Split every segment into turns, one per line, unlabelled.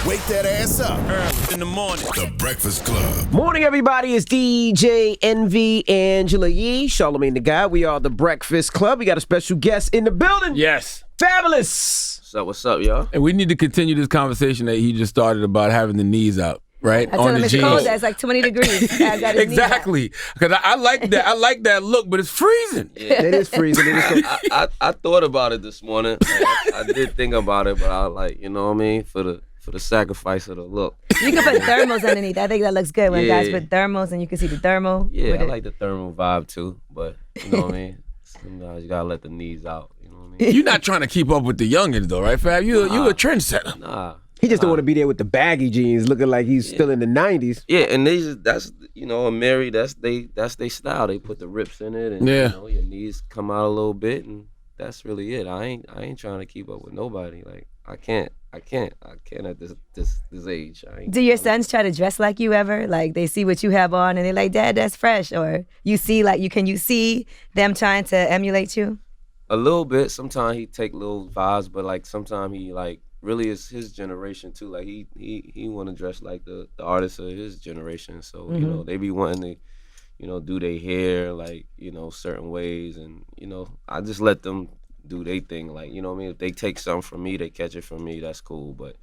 Wake that ass up.
Early in the morning.
The Breakfast Club.
Morning, everybody. It's DJ Envy, Angela Yee, Charlamagne the Guy. We are the Breakfast Club. We got a special guest in the building.
Yes.
Fabulous.
What's up, y'all?
And we need to continue this conversation that he just started about having the knees out, right?
I told him it's cold. That's like 20 degrees. I got his
Exactly. Because I like that. I like that look, but it's freezing.
Yeah.
It is freezing. It is so-
I thought about it this morning. I did think about it, but I was like, you know what I mean? For the sacrifice of the look.
You can put thermals underneath. I think that looks good when guys put thermals and you can see the thermal.
Yeah, I like the thermal vibe too, but you know what I mean? Sometimes you gotta let the knees out. You know what I mean?
You're not trying to keep up with the youngins, though, right, Fab? You a trendsetter.
Nah.
He just don't want to be there with the baggy jeans, looking like he's still in the 90s.
Yeah, and that's you know, a Mary, that's they style. They put the rips in it, and you know, your knees come out a little bit, and that's really it. I ain't trying to keep up with nobody. Like I can't at this age.
Do your sons try to dress like you ever? Like they see what you have on and they're like, Dad, that's fresh. Or you see can you see them trying to emulate you?
A little bit. Sometimes he take little vibes, but like sometimes he like really is his generation too. Like he want to dress like the artists of his generation. So you know they be wanting to, you know, do their hair like, you know, certain ways, and you know I just let them do their thing. Like, you know what I mean? If they take something from me, they catch it from me, that's cool. But,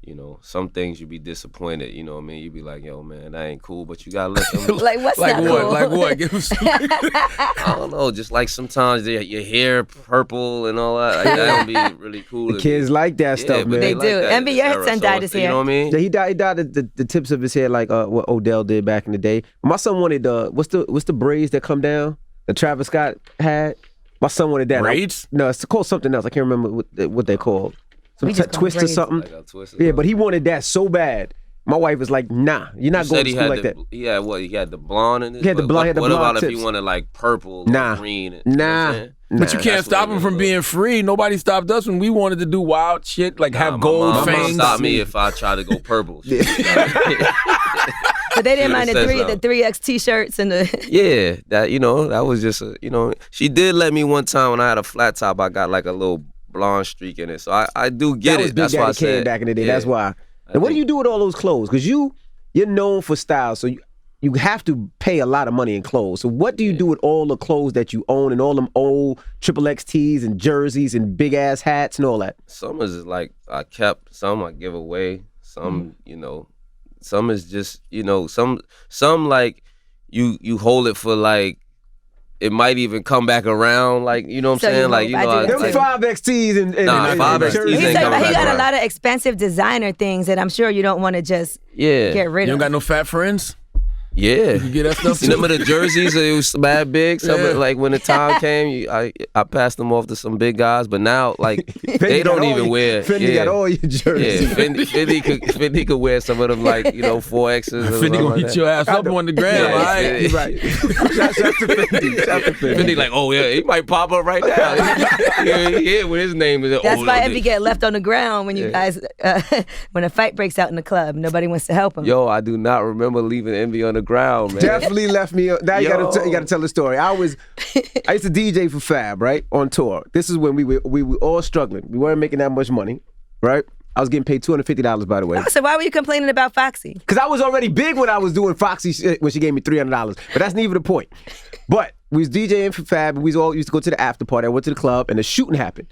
you know, some things you be disappointed, you know what I mean? You be like, yo, man, that ain't cool, but you gotta let them.
Like, what's
like
not
what?
cool?
Like what? Give us some.
I don't know, just like sometimes your hair purple and all that. Like, that don't be really cool.
The kids like that stuff,
but
man.
They
like
do.
that
Envy,
in
your
this era.
son dyed his hair.
You know what I mean?
Yeah, he dyed the tips of his hair like what Odell did back in the day. My son wanted what's the braids that come down that Travis Scott had? My son wanted that.
Braids?
No, it's called something else. I can't remember what they're called. Some
We just call
twist or
braids.
something.
Like a twist or
Yeah,
something.
but he wanted that so bad. My wife was like, nah, you're not going to school like that.
He had what? He had the blonde in it?
He had the blonde- he had the
What
blonde
about if
tips.
you wanted like purple
Nah.
or green? You know what
Nah.
I'm saying?
But you can't
That's
stop
what
him
it
from
is.
being free. Nobody stopped us when we wanted to do wild shit, like have
My
gold
mom
fangs.
stopped me if I tried to go purple.
But they didn't
She
mind
would've
the
said
3X t-shirts and the...
Yeah, that, you know, that was just a, you know, she did let me one time when I had a flat top, I got like a little blonde streak in it. So I do get
That was
it.
Big
That's why I
Daddy Kane
said.
back in the day.
Yeah.
That's why. And what do you do with all those clothes? Because you're known for style, so you have to pay a lot of money in clothes. So what do you do with all the clothes that you own and all them old XXX tees and jerseys and big ass hats and all that?
Some is like I kept, some I give away, some, you know, some is just, you know, some like you hold it for like, it might even come back around, like, you know what I'm
So you
saying? Like,
hope.
you
I
know,
do
Them
that
like,
too.
5X tees and
Nah, 5X
jerseys.
tees
He's
ain't
like,
coming
but he
back
got a
around.
lot of expensive designer things that I'm sure you don't want to just
yeah.
get rid
You
of.
don't got no fat friends?
Yeah.
You get that stuff
You
too?
remember the jerseys? It was mad big. Some
Yeah.
like when the time came, I passed them off to some big guys. But now, like they don't even wear.
Fendi got all your jerseys.
Yeah, Fendi could wear some of them like, you know, 4X's. or
Fendi
something
gonna
like
hit
that.
your ass up on the gram,
Yeah,
all right?
yeah.
You're right. Shout to Fendi. Shout to Fendi.
Fendi like, oh yeah, he might pop up right now. yeah, with his name is.
That's
oh,
why
no,
Envy get left on the ground when you guys, when a fight breaks out in the club. Nobody wants to help him.
Yo, I do not remember leaving Envy on the ground, man.
Definitely left me. Now you
Yo.
gotta tell the story. I used to DJ for Fab, right, on tour. This is when we were all struggling. We weren't making that much money, right? I was getting paid $250, by the way.
So why were you complaining about Foxy?
Because I was already big when I was doing Foxy shit when she gave me $300. But that's neither the point. But we was DJing for Fab, and we all used to go to the after party. I went to the club, and the shooting happened.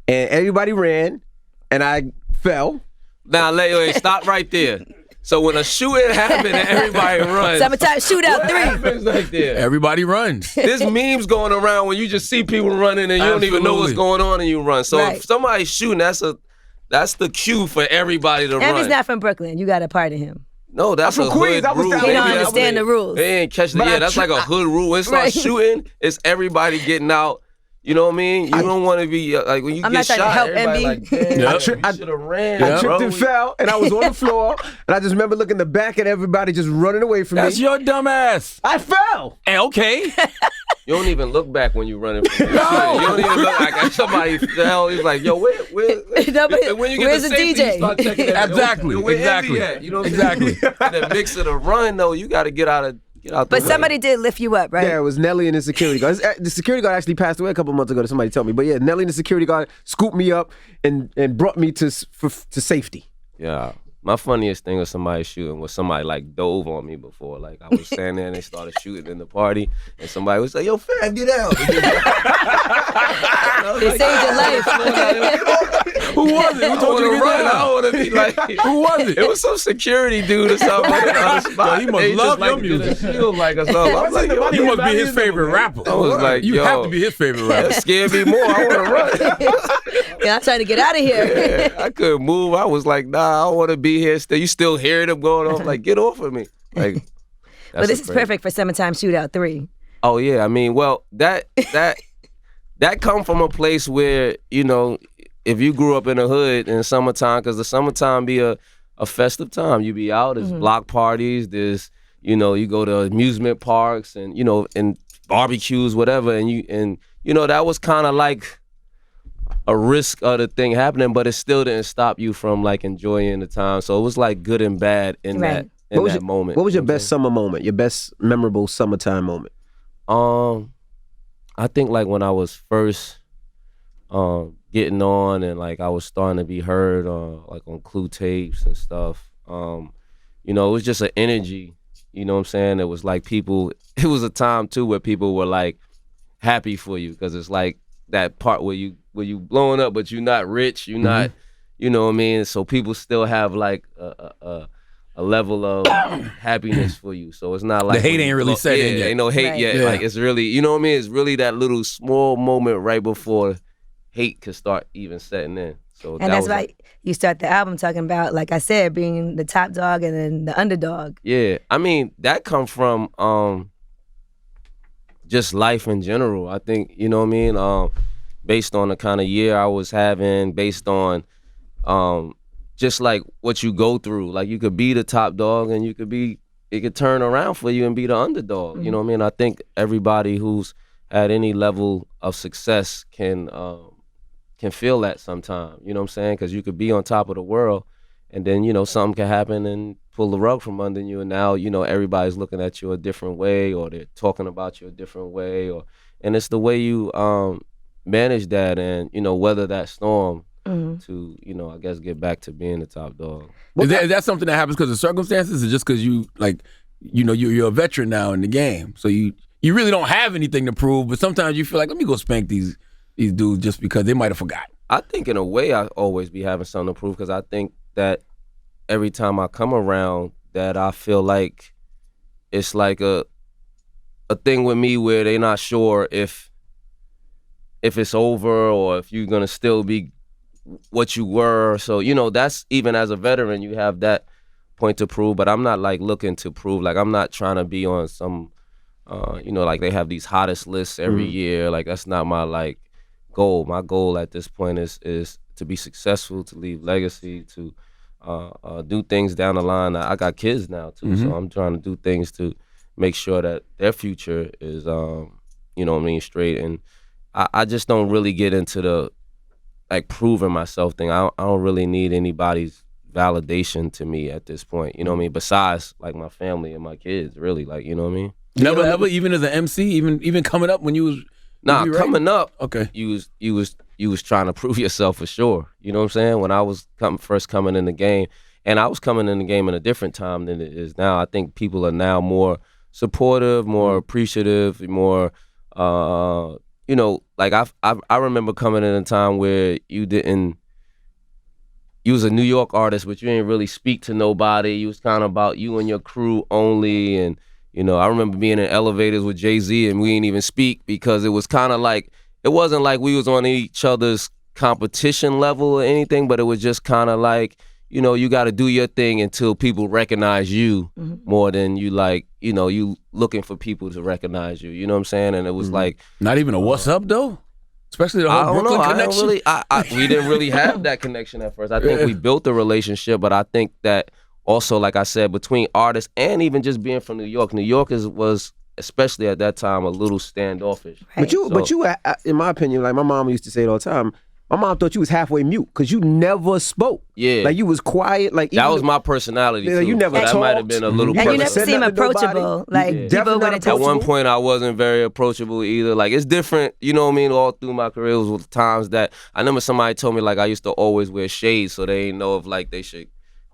And everybody ran, and I fell.
Now, wait, stop right there. So when a shooting happened and everybody runs,
Summertime shootout
what
3.
happens right there?
Everybody runs.
There's memes going around when you just see people running and you don't even know what's
Absolutely.
going on and you run. So
Right.
if somebody's shooting, that's the cue for everybody to
Envy's
run.
not from Brooklyn. You got to pardon him.
No, that's
I'm
a
from Queens.
hood
I was
rule.
down
He
there.
don't
Maybe that's
understand
what
the rules.
They ain't catch the,
But
yeah, that's like a hood rule. When it starts
Right.
shooting, it's everybody getting out. You know what I mean? You don't want to be like when you
I'm
get
not trying to
shot.
help
Everybody
MB.
like, damn,
Yeah.
you should have ran.
I tripped
bro.
and fell, and I was on the floor, and I just remember looking in the back at everybody just running away from
That's
me.
your dumb ass.
I fell.
Hey, okay.
You don't even look back when you're running from the shooting. You don't even look like somebody fell. He's like, yo, where
No, but
and when you get
where's
to
the
safety,
DJ?
you start checking that.
Exactly,
Where
exactly.
Envy at? You know what I'm
Exactly.
saying? In the mix of the run, though, you got to get out the
But
way.
somebody did lift you up, right?
Yeah, it was Nelly and the security guard. The security guard actually passed away a couple months ago. Somebody told me, but yeah, Nelly and the security guard scooped me up and brought me to safety.
Yeah. my funniest thing was somebody shooting was somebody like dove on me before. Like I was standing there and they started shooting in the party, and somebody was like, "Yo, fam, get out!"
They saved your life.
Who was it? Who told you to run?
I want to be like,
Who was it?
it was some security dude or something.
He must love your music.
Feel like or something. I'm like, yo,
You must be his favorite rapper.
I was like,
you
yo,
have to be his favorite rapper.
that scared me more. I want to run.
Yeah, I'm trying to get out of here.
Yeah, I couldn't move. I was like, nah, I don't want to be here. Still, you still hearing them going off? Like, get off of me. Like,
But this is perfect for Summertime Shootout 3.
Oh yeah, I mean, well, that come from a place where, you know, if you grew up in the hood in the summertime, because the summertime be a festive time. You be out, there's block parties, there's, you know, you go to amusement parks and, you know, and barbecues, whatever, and you know, that was kind of like a risk of the thing happening, but it still didn't stop you from like enjoying the time. So it was like good and bad in that moment.
What was your best summer moment? Your best memorable summertime moment?
I think like when I was first getting on and like I was starting to be heard like on Clue tapes and stuff. You know, it was just an energy. You know what I'm saying? It was like people. It was a time too where people were like happy for you because it's like that part where you blowing up, but you're not rich. You're not. You know what I mean? So people still have like a level of happiness for you. So it's not like
the hate ain't really set in yet.
Ain't no hate yet.
Yeah.
Like it's really, you know what I mean? It's really that little small moment right before hate could start even setting in. So
And that's why you start the album talking about, like I said, being the top dog and then the underdog.
Yeah, I mean that come from just life in general. I think, you know what I mean. Based on the kind of year I was having, based on just like what you go through. Like you could be the top dog and it could turn around for you and be the underdog. You know what I mean? I think everybody who's at any level of success can feel that sometime. You know what I'm saying? Because you could be on top of the world and then, you know, something can happen and pull the rug from under you. And now, you know, everybody's looking at you a different way or they're talking about you a different way. And it's the way you manage that and, you know, weather that storm. To, you know, I guess get back to being the top dog.
Is that something that happens because of circumstances, or just because you like, you know, you're a veteran now in the game, so you really don't have anything to prove, but sometimes you feel like, let me go spank these dudes just because they might have forgot.
I think in a way I always be having something to prove because I think that every time I come around that I feel like it's like a thing with me where they're not sure if it's over or if you're gonna still be what you were. So, you know, that's even as a veteran, you have that point to prove, but I'm not like looking to prove, like I'm not trying to be on some, you know, like they have these hottest lists every year. Like that's not my like goal. My goal at this point is to be successful, to leave legacy, to do things down the line. I got kids now too, so I'm trying to do things to make sure that their future is, you know what I mean, straight. And I just don't really get into the like proving myself thing. I don't really need anybody's validation to me at this point. You know what I mean? Besides like my family and my kids, really. Like, you know what I mean?
Never ever, even as an MC, even coming up when you was
coming up.
Okay,
you was trying to prove yourself for sure. You know what I'm saying? When I was first coming in the game, and I was coming in the game in a different time than it is now. I think people are now more supportive, more appreciative, more. You know, like I remember coming in a time where you was a New York artist, but you didn't really speak to nobody. You was kind of about you and your crew only. And, you know, I remember being in elevators with Jay-Z and we didn't even speak because it was kind of like, it wasn't like we was on each other's competition level or anything, but it was just kind of like, you know, you got to do your thing until people recognize you more than you like, you know, you looking for people to recognize you. You know what I'm saying? And it was like...
Not even a what's up, though? Especially the whole Brooklyn connection?
We didn't really have that connection at first. I think we built a relationship, but I think that also, like I said, between artists and even just being from New York was, especially at that time, a little standoffish.
Right. But you, in my opinion, like my mom used to say it all the time, my mom thought you was halfway mute because you never spoke.
Yeah.
Like you was quiet. Like
that was my personality too.
You never
that
talked.
might have been a little
And you never seem approachable. Like people would
At one point I wasn't very approachable either. Like it's different, you know what I mean, all through my career. It was times that I remember somebody told me like I used to always wear shades so they didn't know if like they should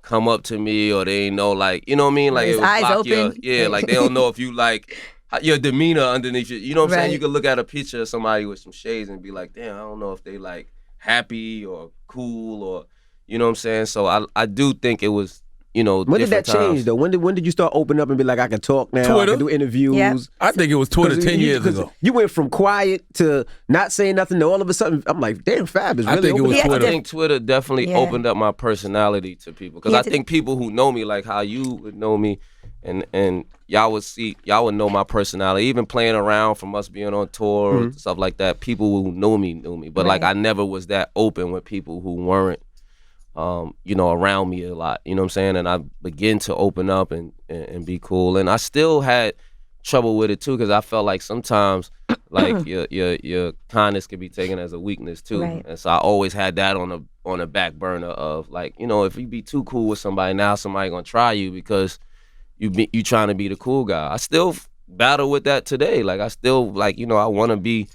come up to me or they ain't know like, you know what I mean? Like
his
it would
eyes
block
open.
like they don't know if you like your demeanor underneath you. You know what I'm saying?
Right.
You could look at a picture of somebody with some shades and be like, damn, I don't know if they like happy or cool or, you know what I'm saying? So I do think it was, you know,
When did that
different
change
times.
though? When did you start opening up and be like, I can talk now,
Twitter?
I can do interviews?
Yep.
I think it was Twitter 10 years ago.
You went from quiet to not saying nothing to all of a sudden, I'm like, damn, Fab is
I
really
think it
open
was
up.
Twitter.
I think Twitter definitely
Yeah.
opened up my personality to people because
Yeah,
I think people who know me like how you would know me and y'all would know my personality even playing around from us being on tour and stuff like that. People who knew me but like
Right.
I never was that open with people who weren't you know, around me a lot, you know what I'm saying? And I began to open up and be cool. And I still had trouble with it too, because I felt like sometimes like your kindness could be taken as a weakness too.
Right.
And so I always had that on the back burner of like, you know, if you be too cool with somebody, now somebody gonna try you because you trying to be the cool guy. I still battle with that today. Like I still like, you know, I wanna be,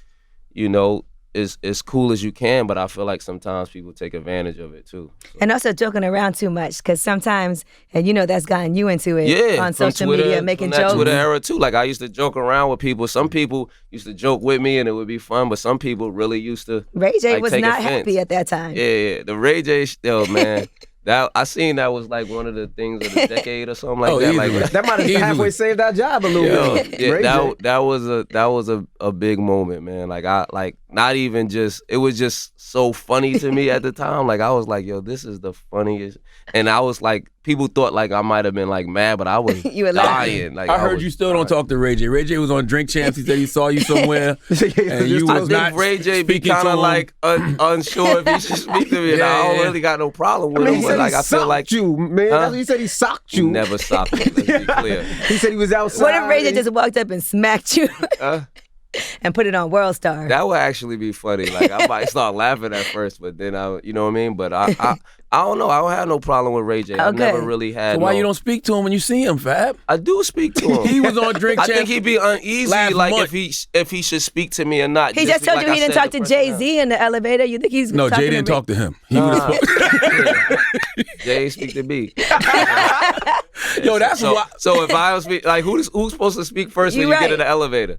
you know, as cool as you can, but I feel like sometimes people take advantage of it too. So.
And also joking around too much, because sometimes, and you know, that's gotten you into it
Yeah,
on
from
social
Twitter,
media, making
from that
jokes.
Twitter era too. Like I used to joke around with people. Some people used to joke with me and it would be fun, but some people really used to.
Ray J
like,
was
take
not
offense.
happy at that time.
Yeah, the Ray J, man. That I seen that was like one of the things of the decade or something like that.
easily.
Like
That might have
Easily.
halfway saved our job a little
Yo,
bit.
yeah,
Ray J.
that was a big moment, man. Like I like not even just it was just so funny to me at the time. Like I was like, yo, this is the funniest. And I was like, people thought like I might have been like mad, but I was
You were laughing.
dying. Like
I heard
was
you still don't talk to Ray J. Ray J was on Drink Champs. He said he saw you somewhere, and you
I
was
think
not
Ray J be
speaking to
kind of
him.
like unsure if he should speak to me. And I don't really got no problem
I
with
mean,
him,
he
but
said
like
he
I feel like
socked you, man. That's what he said. He socked
he
you.
never stopped me. Let's be clear.
He said he was outside.
What if Ray J just walked up and smacked you
Uh,
and put it on World Star?
That would actually be funny. Like I might start laughing at first, but then you know what I mean. But I don't know. I don't have no problem with Ray J. I
Okay.
never really had.
So why you don't speak to him when you see him, Fab?
I do speak to him.
He was on Drink
I
Champs.
think he'd be uneasy,
last
like
month.
if he should speak to me or not.
He just told
like
you
I
he didn't
said,
talk
the
to Jay-Z
personality.
in the elevator. You think he's
No,
talking
Jay didn't
Ray-
talk to him. He was
Jay ain't speak to me.
Yo, that's
so,
why.
so if I don't speak, like who's supposed to speak first when
You
you get
right.
in the elevator?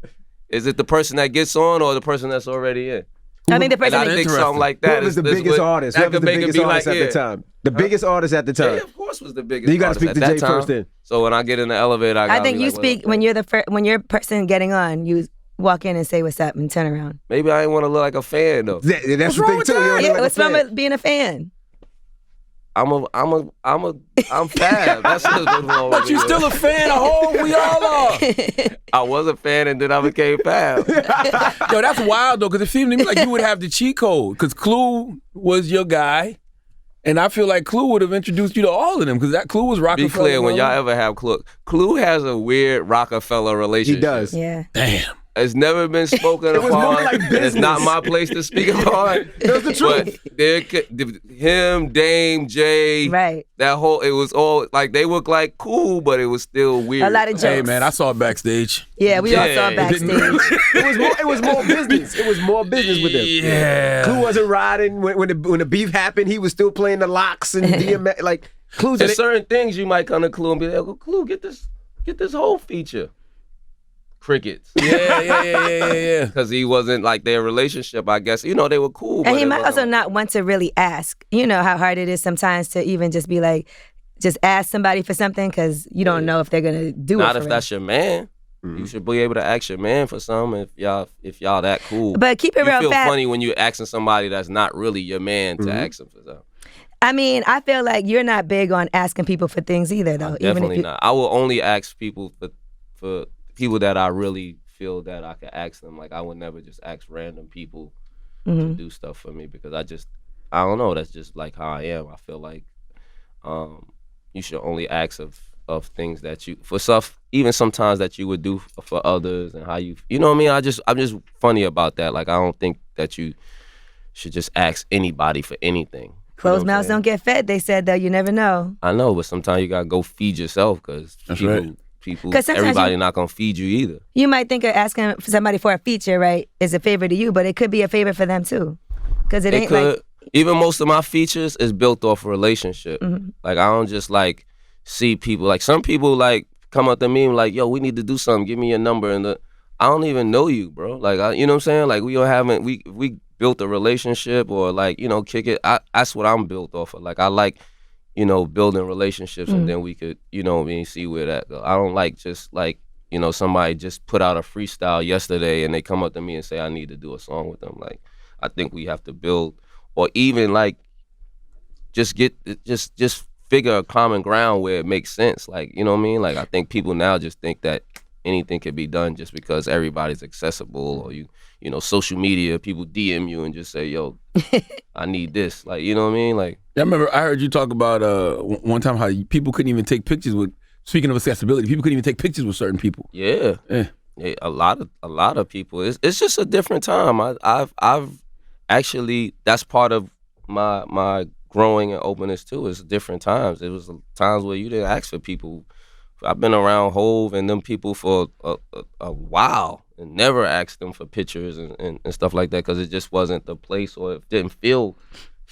Is it the person that gets on or the person that's already in?
I think the
And
person
I
that
think
Interesting.
something like that
Whoever's
is
the biggest artist?
That
Whoever's
could
the
make it
biggest
be
artist
like,
at
yeah.
the time. The biggest artist at the time.
Yeah, of course was the biggest.
You gotta
artist
speak
at
to
that
Jay
time.
first then.
So when I get in the elevator, I
I think you
like, what
speak
up,
when
man?
you're when you're person getting on. You walk in and say what's up and turn around.
Maybe I ain't want to look like a fan though.
That's the
wrong
thing
with
too.
that?
You don't
Yeah,
look like
what's
a
wrong
fan.
with being a fan?
I'm Fab. That's what's wrong with
But you
me.
still a fan of Hov. We all are.
I was a fan and then I became Fab.
Yo, that's wild though, because it seemed to me like you would have the cheat code. Because Clue was your guy, and I feel like Clue would have introduced you to all of them. Because that Clue was
Be
Rockefeller.
clear, when y'all ever have Clue has a weird Rockefeller relationship.
He does.
Yeah.
Damn.
It's never been spoken
was
upon.
more like
and it's not
business.
my place to speak upon.
It was the truth.
But him, Dame, Jay,
Right.
that whole, it was all, like, they look like cool, but it was still weird.
A lot of jokes.
Hey man, I saw it backstage.
Yeah, we all
Yeah,
saw
it
backstage.
It was more business. It was more business with them.
Yeah.
Clue wasn't riding when the beef happened. He was still playing the locks and DMX. Like Clue's.
There's certain things you might come to Clue and be like, oh, Clue, get this whole feature. Crickets.
Yeah.
Because he wasn't like their relationship, I guess. You know, they were cool.
And
but
he
it
might
wasn't
also
like-
not want to really ask. You know how hard it is sometimes to even just be like, just ask somebody for something because you don't know if they're gonna do it.
Not
for
if
real.
that's your man. You should be able to ask your man for something if y'all that cool.
But keep it
you
real
feel
fast.
funny when you're asking somebody that's not really your man to ask them for something.
I mean, I feel like you're not big on asking people for things either, though.
Definitely
you,
not. I will only ask people for people that I really feel that I could ask them. Like I would never just ask random people to do stuff for me because I don't know. That's just like how I am. I feel like you should only ask of things that you for stuff even sometimes that you would do for others and how you know what I mean. I'm just funny about that. Like I don't think that you should just ask anybody for anything.
Closed mouths don't get fed, they said, though. You never know.
I know, but sometimes you gotta go feed yourself because
right.
people
'Cause sometimes
everybody not gonna feed you either.
You might think of asking somebody for a feature, right, is a favor to you, but it could be a favor for them, too. Because it
It
ain't
could,
like...
even most of my features is built off a relationship.
Mm-hmm.
Like I don't just like see people. Like some people like come up to me and like, yo, we need to do something. Give me your number. And I don't even know you, bro. Like you know what I'm saying? Like we built a relationship or like, you know, kick it. That's what I'm built off of. Like I like, you know, building relationships and then we could, you know, see where that go. I don't like just like, you know, somebody just put out a freestyle yesterday and they come up to me and say I need to do a song with them. Like I think we have to build, or even like just figure a common ground where it makes sense. Like, you know what I mean? Like I think people now just think that anything can be done just because everybody's accessible, or you know, social media, people DM you and just say, yo, I need this. Like, you know what I mean? Like,
Yeah, I heard you talk about one time how people couldn't even take pictures with. Speaking of accessibility, people couldn't even take pictures with certain people.
yeah, a lot of people. It's just a different time. I've actually, that's part of my growing and openness too. It's different times. It was times where you didn't ask for people. I've been around Hove and them people for a while and never asked them for pictures and stuff like that because it just wasn't the place, or it didn't feel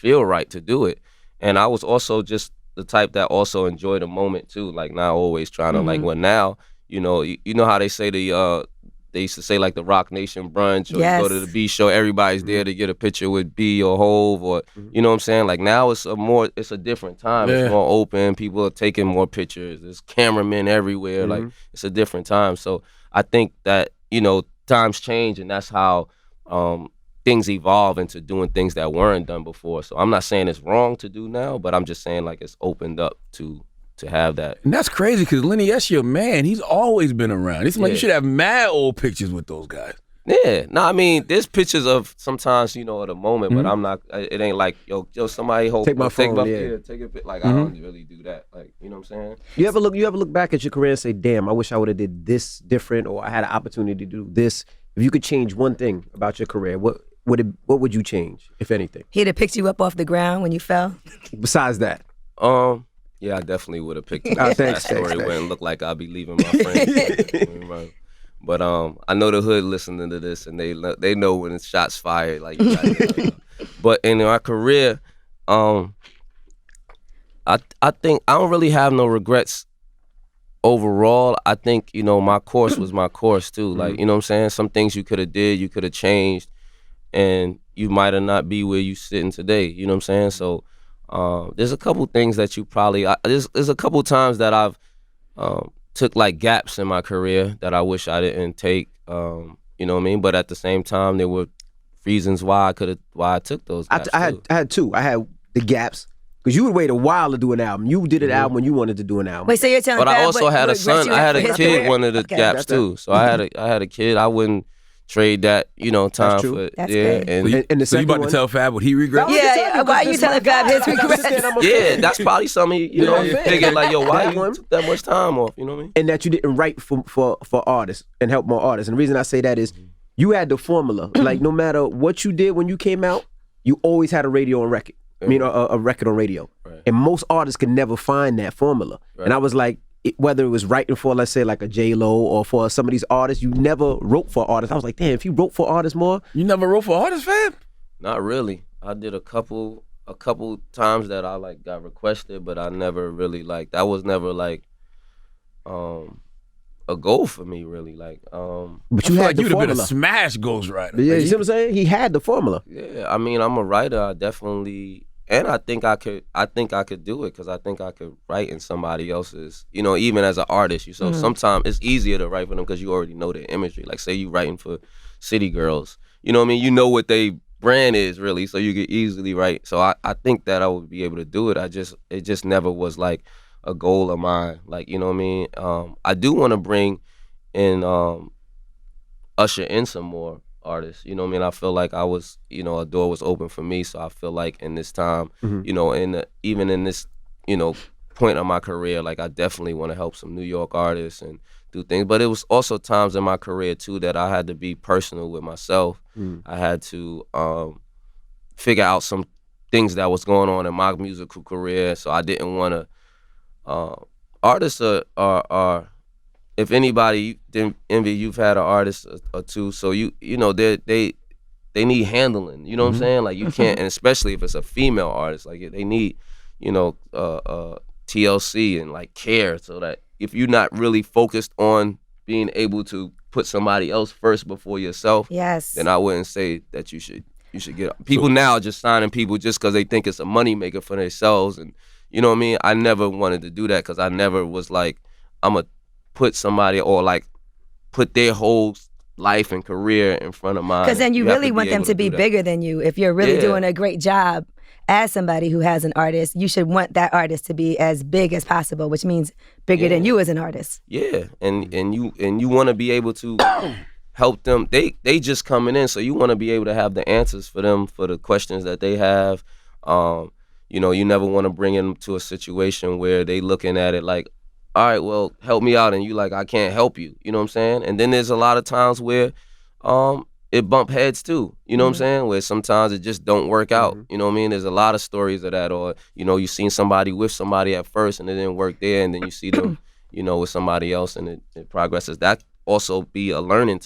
right to do it. And I was also just the type that also enjoyed the moment too, like not always trying to like, well now, you know how they say they used to say like the Rock Nation brunch, or you go to the B show, everybody's there to get a picture with B or Hove, or you know what I'm saying? Like now it's a different time. It's more open. People are taking more pictures. There's cameramen everywhere. Like it's a different time. So I think that, you know, times change, and that's how things evolve into doing things that weren't done before. So I'm not saying it's wrong to do now, but I'm just saying like it's opened up to have that.
And that's crazy because Lenny, that's your man. He's always been around. It's like you should have mad old pictures with those guys.
Yeah, no, I mean, there's pictures of sometimes, you know, at a moment, but I'm not. It ain't like yo, somebody hold
Take my phone,
take a pic. Like I don't really do that. Like, you know what I'm saying?
You ever look back at your career and say, "Damn, I wish I would have did this different, or I had an opportunity to do this." If you could change one thing about your career, what would you change, if anything?
He'd have picked you up off the ground when you fell.
Besides that,
yeah, I definitely would have picked
thanks,
story where it looked like I'd be leaving my friends. But I know the hood listening to this, and they know when it's shots fired. Like, you gotta, but in my career, I think I don't really have no regrets overall. I think, you know, my course was my course too. Like, you know what I'm saying? Some things you could have did, you could have changed, and you might have not be where you sitting today. You know what I'm saying? So there's a couple things that you probably there's a couple times that I've took like gaps in my career that I wish I didn't take. You know what I mean? But at the same time, there were reasons why I took those gaps.
I had two. I had the gaps. Because you would wait a while to do an album. You did an album when you wanted to do an album.
Wait, so you're telling me?
But I also had a son. I had a kid. One of the gaps too. So I had a kid. I wouldn't trade that, you know, time for
That's good.
And the
So you about to tell Fab what he regrets?
Yeah. Why are you telling Fab his regrets?
Yeah, that's probably something, you know, thinking like, yo, why you took that much time off? You know what I mean?
And that you didn't write for artists and help more artists. And the reason I say that is you had the formula. Like no matter what you did when you came out, you always had a radio and record. I mean, a record on radio. Right. And most artists could never find that formula. Right. And I was like, whether it was writing for, let's say, like a J-Lo or for some of these artists, you never wrote for artists. I was like, damn, if you wrote for artists more.
You never wrote for artists, Fab?
Not really. I did a couple times that I like got requested, but I never really like, that was never like a goal for me, really. Like,
but you had the
you'd have been a
formula.
smash ghostwriter.
Yeah, you see what I'm saying? He had the formula.
Yeah, I mean, I'm a writer. I definitely, and I think I could do it because I think I could write in somebody else's, you know, even as an artist. So sometimes it's easier to write for them because you already know their imagery. Like, say you writing for City Girls, you know what I mean? You know what they brand is really, so you could easily write. So I think that I would be able to do it. It just never was like a goal of mine. Like, you know what I mean? I do want to bring in, usher in some more artists. You know what I mean? I feel like I was, you know, a door was open for me. So I feel like in this time, you know, even in this, you know, point of my career, like I definitely want to help some New York artists and do things. But it was also times in my career too that I had to be personal with myself. I had to figure out some things that was going on in my musical career. So I didn't want to. Artists are if anybody didn't envy, you've had an artist or two. So you know they they need handling. You know what I'm saying? Like you can't, and especially if it's a female artist, like they need, you know, TLC and like care, so that if you're not really focused on being able to put somebody else first before yourself,
yes,
then I wouldn't say that you should get people now just signing people just because they think it's a money maker for themselves. And you know what I mean? I never wanted to do that because I never was like, I'm gonna put somebody or like put their whole life and career in front of mine.
Because then you really want them to be
do that.
bigger than you. If you're really doing a great job as somebody who has an artist, you should want that artist to be as big as possible, which means bigger than you as an artist.
Yeah, and you want to be able to help them. They just coming in, so you want to be able to have the answers for them for the questions that they have. You know, you never want to bring them to a situation where they looking at it like, all right, well, help me out, and you like, I can't help you. You know what I'm saying? And then there's a lot of times where it bump heads too. You know what I'm saying? Where sometimes it just don't work out. You know what I mean? There's a lot of stories of that. Or, you know, you seen somebody with somebody at first and it didn't work there, and then you see them, you know, with somebody else and it progresses. That also be a learning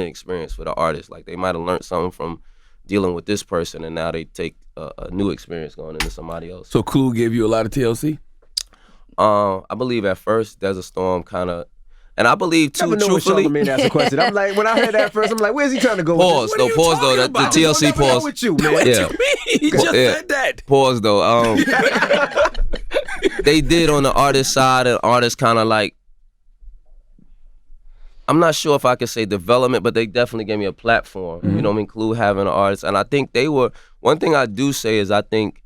experience for the artist. Like they might have learned something from dealing with this person, and now they take a new experience going into somebody else.
So Clue gave you a lot of TLC?
I believe at first Desert Storm kind of, and I believe too, truthfully.
Charlamagne asked a question. I'm like, when I heard that first, I'm like, where's he trying to go?
Pause
with this?
though. The TLC pause.
With you, man.
What you mean? He just said that.
Pause though. They did on the artist side, and artists kind of like, I'm not sure if I could say development, but they definitely gave me a platform. You know what I mean? Clue having an artist, and I think they were. One thing I do say is I think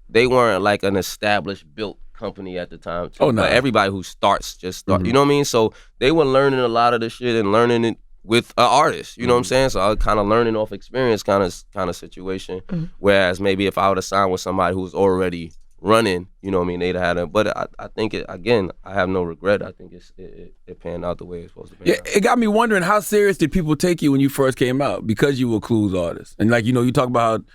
they weren't like an established built company at the time too.
Oh no!
Like everybody who starts just start. You know what I mean? So they were learning a lot of the shit and learning it with an artist. You know what I'm saying? So I was kind of learning off experience, kind of situation. Whereas maybe if I would have signed with somebody who was already running, you know what I mean, they'd have had it. But I think it, again, I have no regret. I think it panned out the way it's supposed to pan out.
It got me wondering, how serious did people take you when you first came out because you were Clue's artist? And like, you know, you talk about how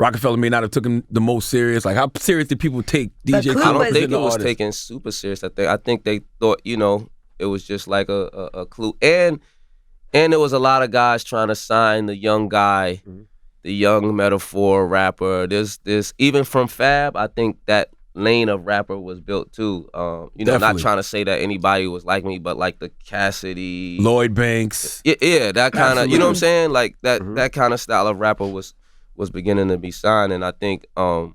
Rockefeller may not have took him the most serious. Like, how serious did people take DJ Clue?
I don't think it was
artist?
taken super serious. I think they thought, you know, it was just like a Clue. And there was a lot of guys trying to sign the young guy, the young metaphor rapper. There's even from Fab, I think that lane of rapper was built too. You know,
Definitely.
not trying to say that anybody was like me, but like the Cassidy,
Lloyd Banks.
Yeah, that kind of, you know what I'm saying? Like that kind of style of rapper was beginning to be signed, and I think you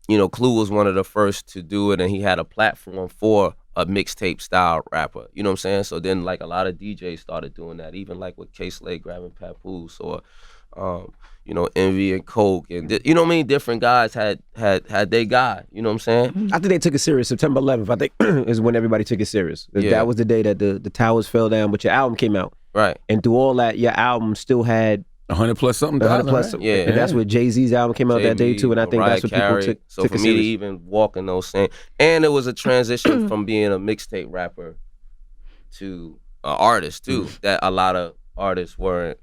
know, Clue was one of the first to do it, and he had a platform for a mixtape style rapper. You know what I'm saying? So then like a lot of DJs started doing that, even like with K-Slade grabbing Papoose, or you know, Envy and Coke, and you know what I mean? Different guys had their guy. You know what I'm saying?
I think they took it serious. September 11th, I think, is when everybody took it serious.
Yeah.
That was the day that the towers fell down, but your album came out.
Right.
And through all that, your album still had
100 plus something.
100 plus.
Right?
Yeah.
And that's what Jay-Z's album came out that day too. And I think that's what people took
So for
it
me to
serious.
even walk in those same, and it was a transition from being a mixtape rapper to an artist too. That a lot of artists weren't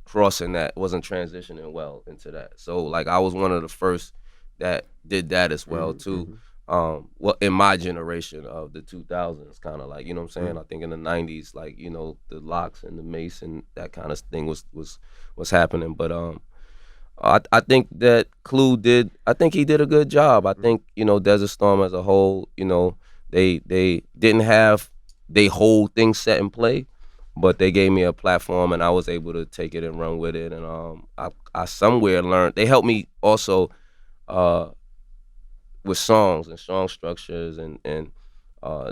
crossing that, wasn't transitioning well into that. So like I was one of the first that did that as well too. Well, in my generation of the 2000s, kind of like, you know what I'm saying? I think in the 90s, like, you know, the Locks and the Mace and that kind of thing was happening. But I think that Clue did, I think he did a good job. I think, you know, Desert Storm as a whole, you know, they didn't have they whole thing set in play, but they gave me a platform and I was able to take it and run with it. And I somewhere learned, they helped me also with songs and song structures and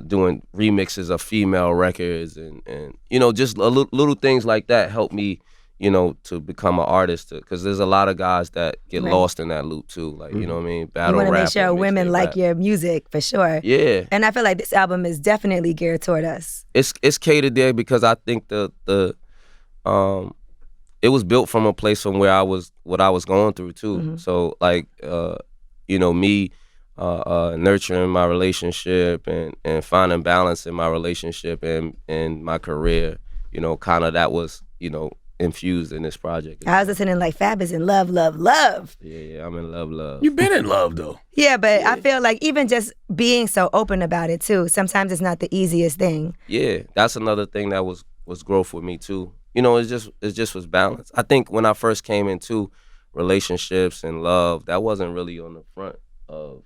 doing remixes of female records and you know, just little things like that helped me, you know, to become an artist, because there's a lot of guys that get lost in that loop too, like, you know what I mean, battle
you want to
rap
make sure women like your music for sure.
Yeah,
and I feel like this album is definitely geared toward us.
It's catered there because I think the it was built from a place from where what I was going through too. So like you know, me nurturing my relationship and finding balance in my relationship and my career, you know, kind of that was, you know, infused in this project.
I was listening like Fab is in love, love, love.
Yeah, I'm in love.
You've been in love though.
Yeah, but I feel like even just being so open about it too, sometimes it's not the easiest thing.
Yeah, that's another thing that was growth with me too. it just was balanced. I think when I first came into relationships and love, that wasn't really on the front of,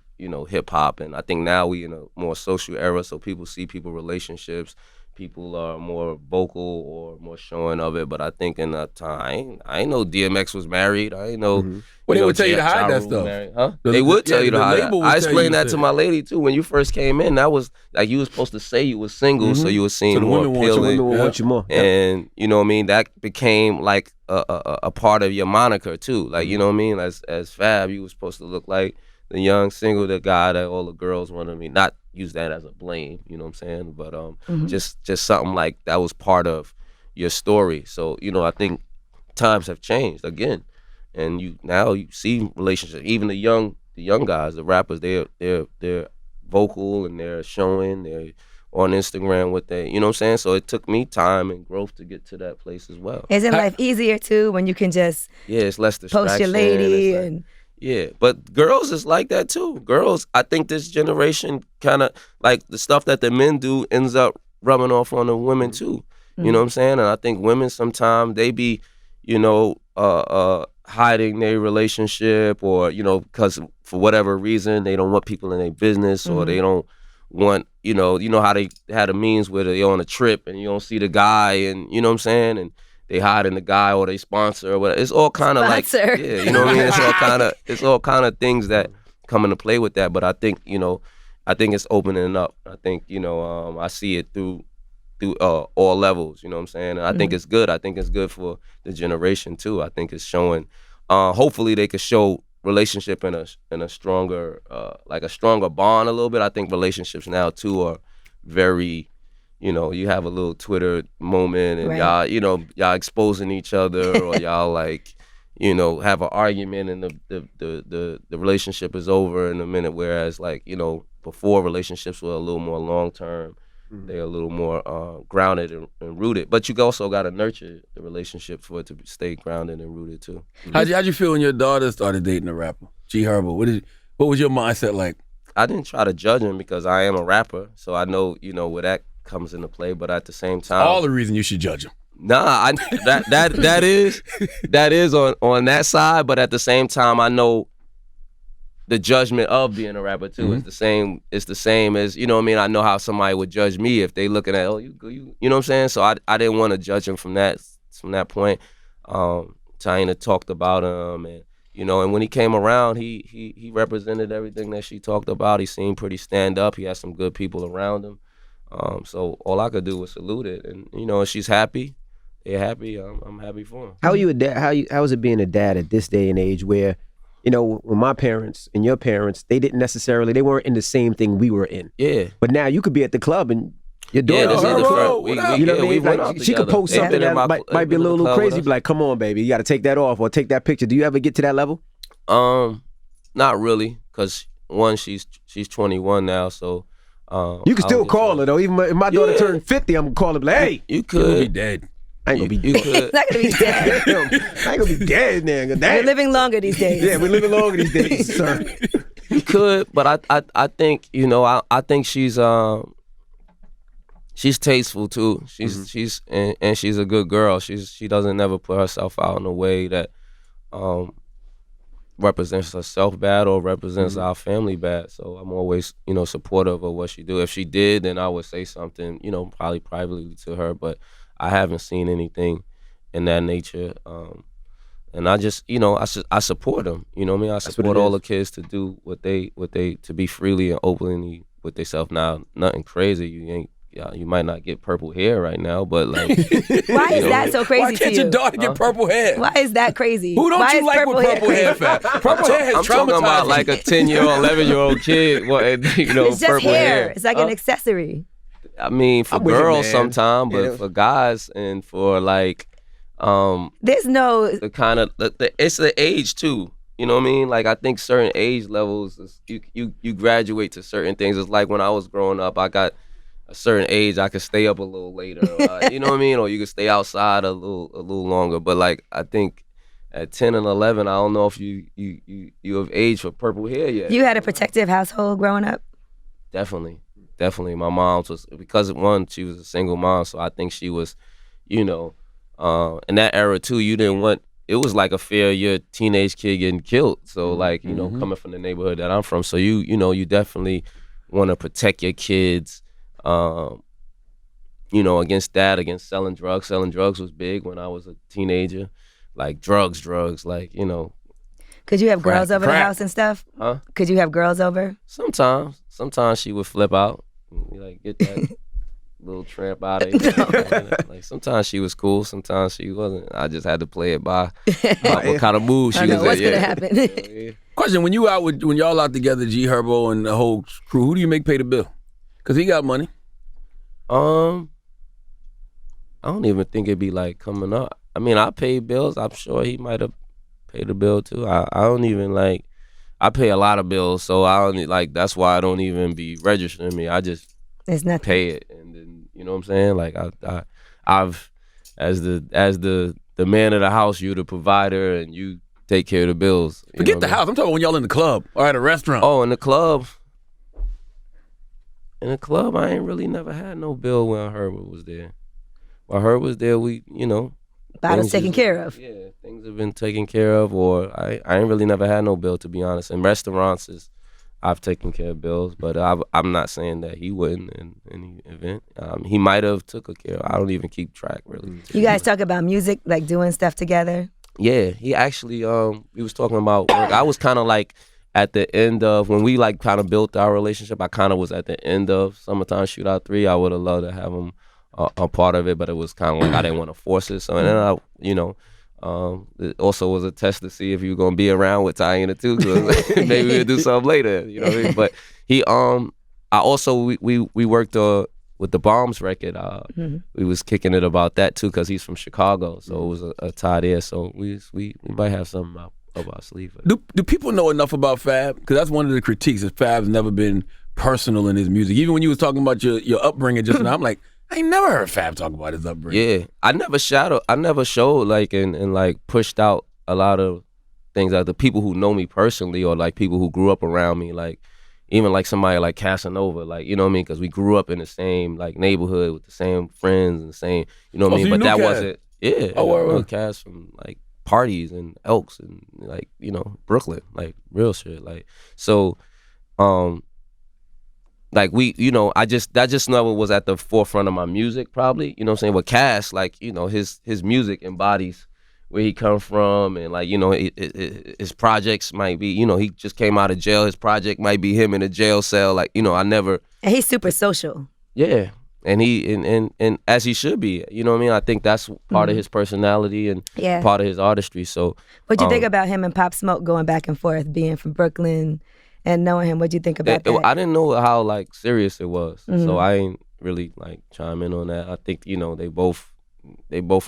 hip hop. And I think now we in a more social era, so people see people relationships. People are more vocal or more showing of it. But I think in that time, I ain't know DMX was married. I ain't know.
Well, they would tell you to hide that stuff.
Married, huh? They would tell you to hide that. I explained that to my lady too. When you first came in, that was like you was supposed to say you was single, so you were seen more appealing.
Women want you more.
And you know what I mean? That became like a part of your moniker too. Like, you know what I mean? As Fab, you was supposed to look like the young single, the guy that all the girls wanted me. Not use that as a blame, you know what I'm saying? But just something like that was part of your story. So, I think times have changed again. And now you see relationships, even the young guys, the rappers, they're vocal and they're showing, they're on Instagram with you know what I'm saying? So it took me time and growth to get to that place as well.
Isn't life easier too when you can just
it's less distraction.
Post your lady and
yeah, but girls is like that too. Girls, I think this generation kind of like the stuff that the men do ends up rubbing off on the women too. You know what I'm saying? And I think women sometimes they be, hiding their relationship or, because for whatever reason they don't want people in their business or they don't want, how they had a means where they're on a trip and you don't see the guy and, you know what I'm saying? And they hiding the guy or they sponsor or whatever. It's all kind of like, you know what I mean? It's all kind of things that come into play with that. But I think, it's opening up. I think, I see it through all levels, you know what I'm saying? And I think it's good. I think it's good for the generation too. I think it's showing, hopefully they could show relationship in a stronger, like a stronger bond a little bit. I think relationships now too are very, you have a little Twitter moment and y'all exposing each other or y'all like, have an argument and the relationship is over in a minute. Whereas like, before relationships were a little more long-term, they're a little more grounded and rooted. But you also got to nurture the relationship for it to stay grounded and rooted too.
How'd you feel when your daughter started dating a rapper? G Herbo, what was your mindset like? I
didn't try to judge him because I am a rapper, so I know, where that comes into play. But at the same time,
all the reason you should judge him.
Nah, that is on that side. But at the same time, I know the judgment of being a rapper too is the same. It's the same as, you know what I mean? I know how somebody would judge me if they looking at, you know what I'm saying? So I didn't want to judge him from that point. Taina talked about him and, and when he came around, he represented everything that she talked about. He seemed pretty stand up. He had some good people around him. So all I could do was salute it. And, if she's happy, they're happy, I'm happy for him.
How are you a dad? How is it being a dad at this day and age where, when my parents and your parents, they weren't in the same thing we were in.
Yeah.
But now you could be at the club and your daughter,
this is the first.
you know what I mean? Like, she could post something that might be a little crazy, be like, come on, baby, you got to take that off or take that picture. Do you ever get to that level?
Not really, because one, she's 21 now, so.
You can still call her, though. Even if my daughter turned 50, I'm going to call her, like, hey.
You could.
You'll be dead.
I ain't gonna be dead.
It's not gonna be dead.
I ain't gonna be dead, man.
We're living longer these days.
Yeah, we're living longer these days, sir.
You could, but I think, I think she's tasteful too. She's a good girl. She doesn't never put herself out in a way that represents herself bad or represents our family bad. So I'm always, supportive of what she do. If she did, then I would say something, probably privately to her, but I haven't seen anything in that nature. And I just, I support them. You know what I mean? I support all the kids to do what they to be freely and openly with themselves. Now, nothing crazy. You might not get purple hair right now, but like.
Why is that so crazy to you?
Why can't your daughter get purple hair?
Why is that crazy?
Who don't you like with purple hair, Fat? Purple hair has
I'm talking about like a 10-year-old, 11-year-old kid.
It's just
purple
hair. It's like an accessory.
I mean, for girls sometimes, but for guys and for like,
there's no
the kind of it's the age too. You know what I mean? Like I think certain age levels, you graduate to certain things. It's like when I was growing up, I got a certain age, I could stay up a little later. You know what I mean? Or you could stay outside a little longer. But like I think at 10 and 11, I don't know if you have age for purple hair yet.
You had a protective household growing up?
Definitely. My mom was, because one, she was a single mom, so I think she was, in that era too, you didn't want. It was like a fear of your teenage kid getting killed. So like, you know, coming from the neighborhood that I'm from, so you definitely want to protect your kids, you know, against that, against selling drugs. Selling drugs was big when I was a teenager, like drugs, like, you know.
Could you have girls over the house and stuff?
Huh?
Could you have girls over?
Sometimes she would flip out, like get that little tramp out of here. Like sometimes she was cool, sometimes she wasn't. I just had to play it by what kind of mood she was in.
What's gonna happen?
Question:
when y'all out together, G Herbo and the whole crew, who do you make pay the bill? Because he got money.
I don't even think it'd be like coming up. I mean, I pay bills. I'm sure he might have paid the bill too. I don't even like. I pay a lot of bills, so I don't like. That's why I don't even be registering me. I just pay it, and then you know what I'm saying. Like I've as the man of the house, you the provider, and you take care of the bills.
Forget the house. I'm talking when y'all in the club or at a restaurant.
Oh, in the club. In the club, I ain't really never had no bill when Herbert was there. While Herbert was there, we, you know.
Bottles taken care of.
Yeah, things have been taken care of, or I ain't really never had no bill, to be honest. In restaurants, I've taken care of bills, but I'm not saying that he wouldn't in any event. He might have took care of. I don't even keep track, really.
You guys talk about music, like doing stuff together?
Yeah, he actually, we was talking about work. I was kind of like, at the end of, when we like kind of built our relationship, I kind of was at the end of Summertime Shootout 3. I would have loved to have him a part of it, but it was kind of like I didn't want to force it. So, and then I, you know, it also was a test to see if you were going to be around with Tiana too, because maybe we'll do something later, you know what I mean? But he, I also, we worked with the Bombs record. We was kicking it about that too, because he's from Chicago, so it was a tie there. So we might have something up our sleeve.
Do people know enough about Fab? Because that's one of the critiques, is Fab's never been personal in his music. Even when you was talking about your upbringing just now, I'm like, I ain't never heard Fab talk about his upbringing.
Yeah, I never showed like and like pushed out a lot of things that the people who know me personally, or like people who grew up around me, like even like somebody like Casanova, like, you know what I mean? Because we grew up in the same like neighborhood with the same friends and the same, you know what I mean?
So
but that
Cass.
wasn't, yeah.
Oh,
I know Cass from like parties and Elks and like, you know, Brooklyn, like real shit. Like, so, like we, you know, that just never was at the forefront of my music, probably, you know what I'm saying? With Cass, like, you know, his music embodies where he come from, and like, you know, his projects might be, you know, he just came out of jail, his project might be him in a jail cell, like, you know, I never.
And he's super social.
Yeah. And he and as he should be, you know what I mean? I think that's part of his personality and part of his artistry. So
what'd you think about him and Pop Smoke going back and forth, being from Brooklyn and knowing him? What'd you think about that?
I didn't know how like serious it was, so I ain't really like chime in on that. I think, you know, they both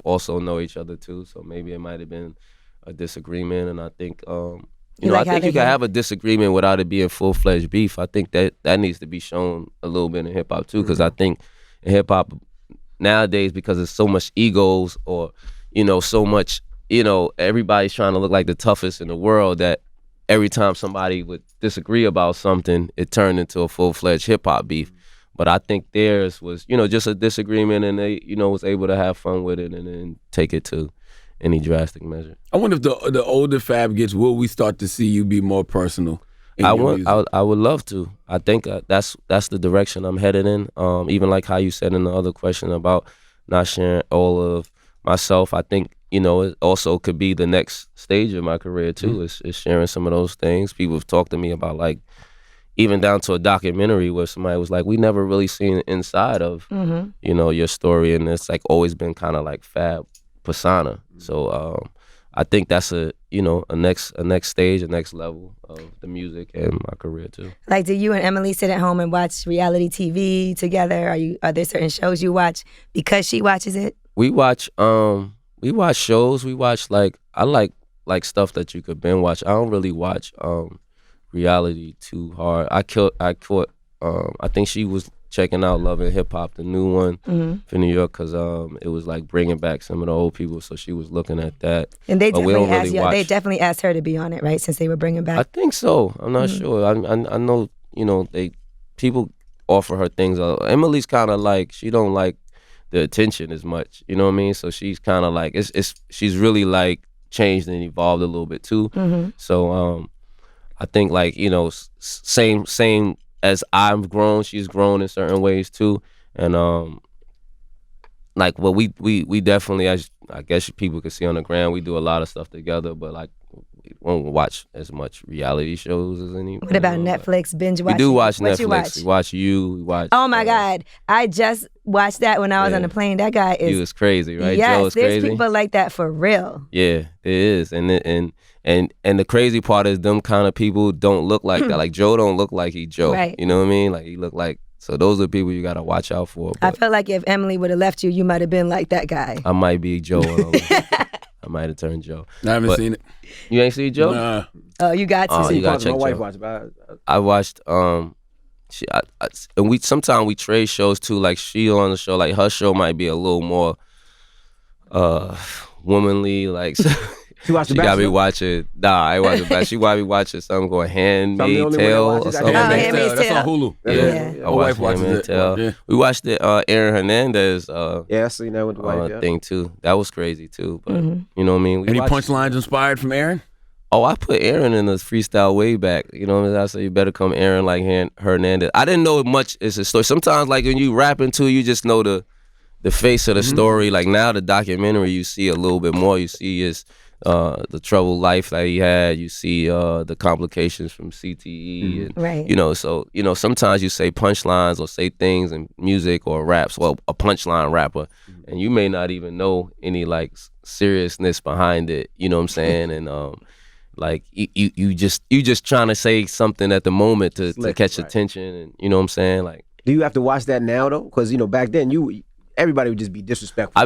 also know each other too, so maybe it might have been a disagreement. And I think you know, I think you can have a disagreement without it being full-fledged beef. I think that needs to be shown a little bit in hip hop too, because I think in hip hop nowadays, because there's so much egos, or, you know, so much, you know, everybody's trying to look like the toughest in the world, that every time somebody would disagree about something, it turned into a full-fledged hip hop beef. But I think theirs was, you know, just a disagreement, and they, you know, was able to have fun with it and then take it to any drastic measure.
I wonder if the older Fab gets, will we start to see you be more personal?
I would love to. I think that's the direction I'm headed in. Even like how you said in the other question about not sharing all of myself, I think, you know, it also could be the next stage of my career too. Is sharing some of those things. People have talked to me about, like, even down to a documentary where somebody was like, we never really seen the inside of, you know, your story, and it's like always been kind of like Fab persona. So I think that's a next stage, a next level of the music and my career too.
Like, do you and Emily sit at home and watch reality TV together? Are there certain shows you watch because she watches it?
We watch shows. We watch, like, I like stuff that you could binge watch. I don't really watch reality too hard. I caught I think she was checking out Love and Hip Hop, the new one for New York, because it was like bringing back some of the old people, so she was looking at that.
And they definitely asked her to be on it, right? Since they were bringing back.
I think so. I'm not sure. I know, you know, people offer her things. Emily's kind of like, she don't like the attention as much. You know what I mean? So she's kind of like she's really like changed and evolved a little bit too. So I think like, you know, same as I've grown, she's grown in certain ways too. And like well we definitely, as I guess people can see on the gram, we do a lot of stuff together, but like we won't watch as much reality shows as any.
What about Netflix binge watching?
We do watch
What
Netflix.
You watch?
We watch You. We watch.
Oh my God! I just watched that when I was on the plane. That guy is.
You is crazy, right?
Yes,
Joe is
there's
crazy.
people like that for real.
Yeah, it is, and the crazy part is them kind of people don't look like that. Like Joe don't look like he Joe.
Right.
You know what I mean? Like he look like. So those are the people you gotta watch out for.
I feel like if Emily would have left you, you might have been like that guy.
I might be Joe. I might have turned Joe.
I haven't seen it.
You ain't seen Joe?
Nah.
Oh, you got to.
Oh, you gotta check
My wife
Joe.
watched, but
I watched. And we sometimes we trade shows too. Like she on the show, like her show might be a little more womanly. Like
she watched
she
The
got me
Bachelor?
watching. Nah, I ain't watching Bachelor. She got me watching something called
I'm the
Handmaid's
only one that
Tale
watches
or
that.
something.
Oh,
like that.
Handmaid's
That's
Tale.
on Hulu.
Yeah,
My
I
wife
watched
watches
Handmaid's
it.
Tale.
Yeah.
We watched the Aaron Hernandez
Yeah, I seen that with the wife. Yeah.
thing too. That was crazy too. But
Mm-hmm.
you know what I mean? We
Any
watched-
punchlines inspired from Aaron?
Oh, I put Aaron in the freestyle way back. You know what I mean? I said you better come Aaron like Hernandez. I didn't know much is a story. Sometimes like when you rapping too, you just know the face of the story. Like now the documentary, you see a little bit more. You see his the troubled life that he had. You see the complications from CTE. And,
Right.
You know, so you know sometimes you say punchlines or say things in music or raps. Well, a punchline rapper, and you may not even know any like seriousness behind it. You know what I'm saying? And like you just trying to say something at the moment to
Slick,
catch
right.
attention, and you know what I'm saying? Like
Do you have to watch that now though? Because you know back then everybody would just be disrespectful.
I